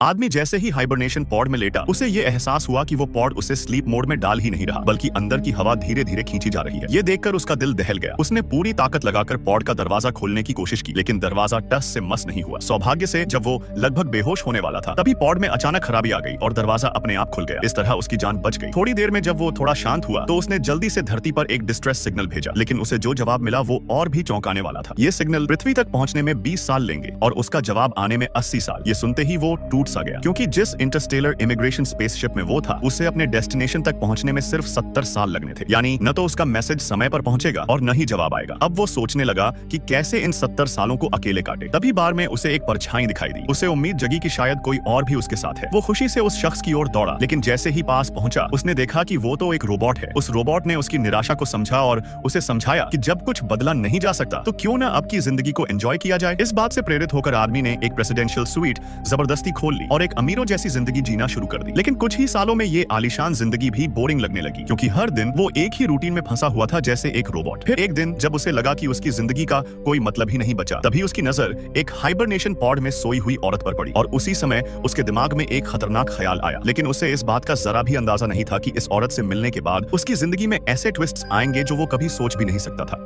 आदमी जैसे ही hibernation pod में लेटा, उसे ये एहसास हुआ कि वो पॉड उसे स्लीप मोड में डाल ही नहीं रहा, बल्कि अंदर की हवा धीरे धीरे खींची जा रही है। ये देखकर उसका दिल दहल गया। उसने पूरी ताकत लगाकर पॉड का दरवाजा खोलने की कोशिश की, लेकिन दरवाजा टस से मस नहीं हुआ। सौभाग्य से जब वो लगभग बेहोश होने वाला था, तभी पॉड में अचानक खराबी आ गई और दरवाजा अपने आप खुल गया। इस तरह उसकी जान बच गई। थोड़ी देर में जब वो थोड़ा शांत हुआ, तो उसने जल्दी से धरती पर एक डिस्ट्रेस सिग्नल भेजा, लेकिन उसे जो जवाब मिला वो और भी चौंकाने वाला था। ये सिग्नल पृथ्वी तक पहुंचने में 20 साल लेंगे और उसका जवाब आने में 80 साल। ये सुनते ही वो टूट सा गया, क्योंकि जिस इंटरस्टेलर इमिग्रेशन स्पेसशिप में वो था, उसे अपने डेस्टिनेशन तक पहुंचने में सिर्फ 70 साल लगने थे। यानी न तो उसका मैसेज समय पर पहुंचेगा और न ही जवाब आएगा। अब वो सोचने लगा कि कैसे इन 70 सालों को अकेले काटे। तभी बार में उसे एक परछाई दिखाई दी। उसे उम्मीद जगी कि शायद कोई और भी उसके साथ है। वो खुशी से उस शख्स की ओर दौड़ा, लेकिन जैसे ही पास पहुंचा, उसने देखा कि वो तो एक रोबोट है। उस रोबोट ने उसकी निराशा को समझा और उसे समझाया कि जब कुछ बदला नहीं जा सकता, तो क्यों न अब की जिंदगी को एंजॉय किया जाए। इस बात से प्रेरित होकर आदमी ने एक प्रेसिडेंशियल स्वीट जबरदस्ती खोल ली और एक अमीरों जैसी जिंदगी जीना शुरू कर दी। लेकिन कुछ ही सालों में ये आलीशान जिंदगी भी बोरिंग लगने लगी, क्योंकि हर दिन वो एक ही रूटीन में फंसा हुआ था, जैसे एक रोबोट। फिर एक दिन जब उसे लगा कि उसकी जिंदगी का कोई मतलब ही नहीं बचा, तभी उसकी नजर एक हाइबरनेशन पॉड में सोई हुई औरत पर पड़ी और उसी समय उसके दिमाग में एक खतरनाक ख्याल आया। लेकिन उसे इस बात का जरा भी अंदाजा नहीं था कि इस औरत से मिलने के बाद उसकी जिंदगी में ऐसे ट्विस्ट्स आएंगे जो वो कभी सोच भी नहीं सकता था।